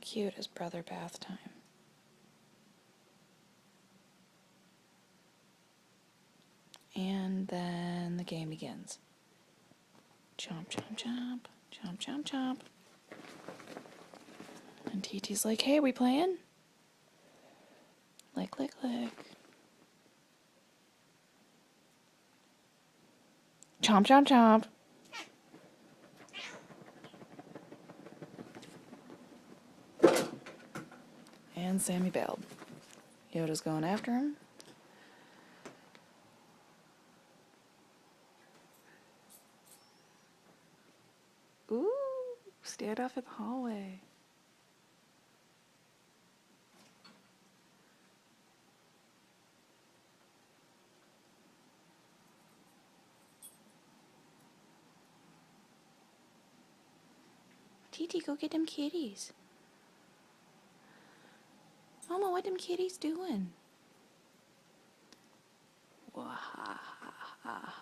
cute is brother bath time? And then the game begins. Chomp, chomp, chomp. Chomp, chomp, chomp. And TT's like, hey, we playing? Lick, lick, lick. Chomp, chomp, chomp. And Sammy bailed. Yoda's going after him. Ooh, stand off in the hallway. TT, go get them kitties. Mama, what them kitties doing? Muahahaha.